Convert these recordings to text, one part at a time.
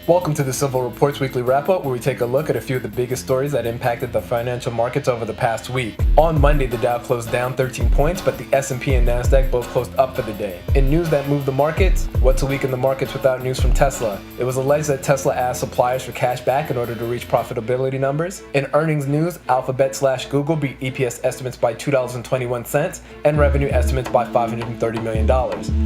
Welcome to the Silver Reports Weekly Wrap-Up, where we take a look at a few of the biggest stories that impacted the financial markets over the past week. On Monday, the Dow closed down 13 points, but the S&P and Nasdaq both closed up for the day. In news that moved the markets, what's a week in the markets without news from Tesla? It was alleged that Tesla asked suppliers for cash back in order to reach profitability numbers. In earnings news, Alphabet/Google beat EPS estimates by $2.21 and revenue estimates by $530 million.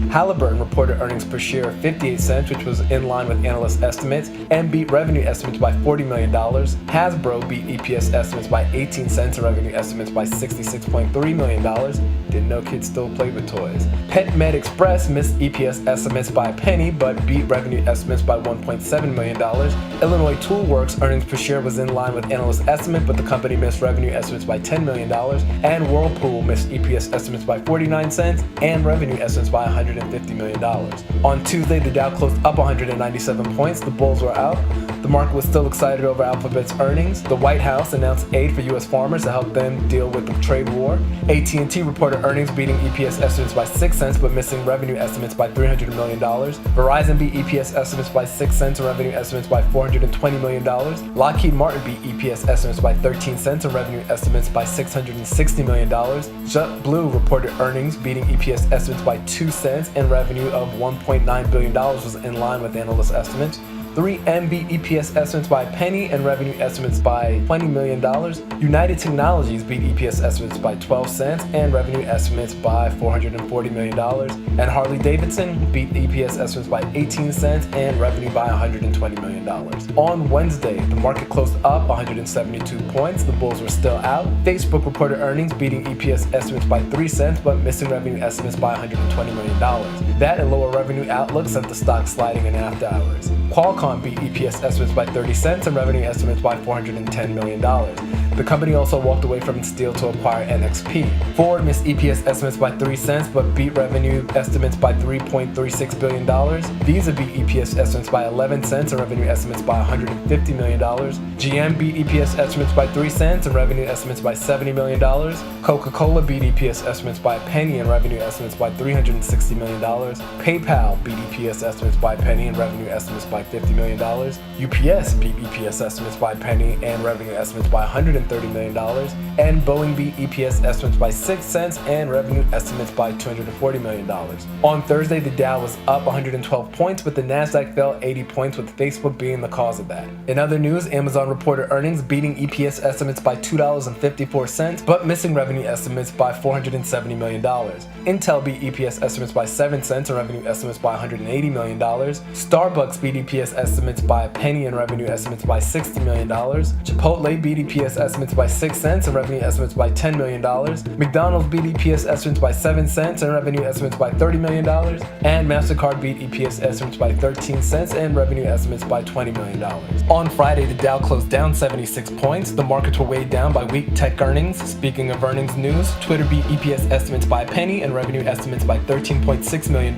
Halliburton reported earnings per share of 58 cents, which was in line with analyst estimates, and beat revenue estimates by $40 million. Hasbro beat EPS estimates by 18 cents and revenue estimates by $66.3 million. Didn't know kids still played with toys. PetMed Express missed EPS estimates by a penny, but beat revenue estimates by $1.7 million. Illinois Toolworks earnings per share was in line with analyst estimate, but the company missed revenue estimates by $10 million. And Whirlpool missed EPS estimates by 49 cents and revenue estimates by $150 million. On Tuesday, the Dow closed up 197 points. The bulls were out. The market was still excited over Alphabet's earnings. The White House announced aid for U.S. farmers to help them deal with the trade war. AT&T reported earnings beating EPS estimates by 6 cents but missing revenue estimates by $300 million. Verizon beat EPS estimates by 6 cents and revenue estimates by $420 million. Lockheed Martin beat EPS estimates by 13 cents and revenue estimates by $660 million. JetBlue reported earnings beating EPS estimates by 2 cents and revenue of $1.9 billion was in line with analyst estimates. 3M beat EPS estimates by a penny and revenue estimates by $20 million. United Technologies beat EPS estimates by 12 cents and revenue estimates by $440 million. And Harley-Davidson beat EPS estimates by 18 cents and revenue by $120 million. On Wednesday, the market closed up 172 points. The bulls were still out. Facebook reported earnings beating EPS estimates by 3 cents but missing revenue estimates by $120 million. That and lower revenue outlook sent the stock sliding in after hours. Qualcomm beat EPS estimates by 30 cents and revenue estimates by $410 million. The company also walked away from its deal to acquire NXP. Ford missed EPS estimates by 3 cents but beat revenue estimates by $3.36 billion. Visa beat EPS estimates by 11 cents and revenue estimates by $150 million. GM beat EPS estimates by 3 cents and revenue estimates by $70 million. Coca-Cola beat EPS estimates by a penny and revenue estimates by $360 million. PayPal beat EPS estimates by a penny and revenue estimates by $50 million. UPS beat EPS estimates by a penny and revenue estimates by $130 million. And Boeing beat EPS estimates by 6 cents and revenue estimates by $240 million. On Thursday, the Dow was up 112 points, but the Nasdaq fell 80 points, with Facebook being the cause of that. In other news, Amazon reported earnings beating EPS estimates by $2.54, but missing revenue estimates by $470 million. Intel beat EPS estimates by 7 cents and revenue estimates by $180 million. Starbucks beat EPS estimates by a penny and revenue estimates by $60 million. Chipotle beat EPS estimates by 6 cents and revenue estimates by $10 million. McDonald's beat EPS estimates by 7 cents and revenue estimates by $30 million. And Mastercard beat EPS estimates by 13 cents and revenue estimates by $20 million. On Friday, the Dow closed down 76 points. The markets were weighed down by weak tech earnings. Speaking of earnings news, Twitter beat EPS estimates by a penny and revenue estimates by $13.6 million.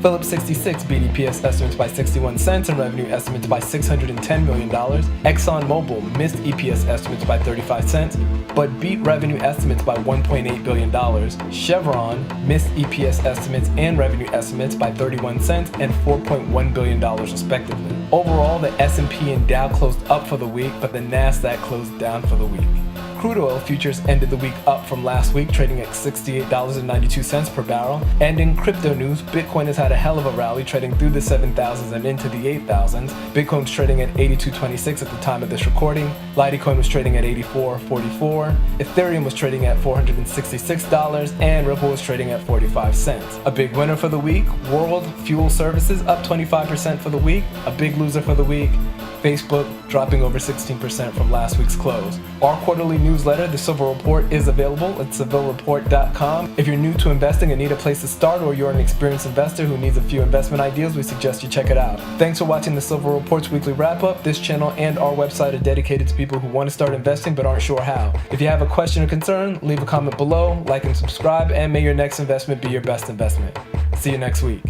Phillip 66 beat EPS estimates by 61 cents and revenue estimates by $610 million. Exxon Mobil missed EPS estimates by 35 cents, but beat revenue estimates by $1.8 billion. Chevron missed EPS estimates and revenue estimates by 31 cents and $4.1 billion respectively. Overall, the S&P and Dow closed up for the week, but the Nasdaq closed down for the week. Crude oil futures ended the week up from last week, trading at $68.92 per barrel. And in crypto news, Bitcoin has had a hell of a rally, trading through the 7,000s and into the 8,000s. Bitcoin's trading at $82.26 at the time of this recording. Litecoin was trading at $84.44. Ethereum was trading at $466, and Ripple was trading at 45 cents. A big winner for the week, World Fuel Services up 25% for the week. A big loser for the week, Facebook dropping over 16% from last week's close. Our quarterly newsletter, The Silver Report, is available at civilreport.com. If you're new to investing and need a place to start, or you're an experienced investor who needs a few investment ideas, we suggest you check it out. Thanks for watching The Silver Report's weekly wrap-up. This channel and our website are dedicated to people who want to start investing but aren't sure how. If you have a question or concern, leave a comment below, like and subscribe, and may your next investment be your best investment. See you next week.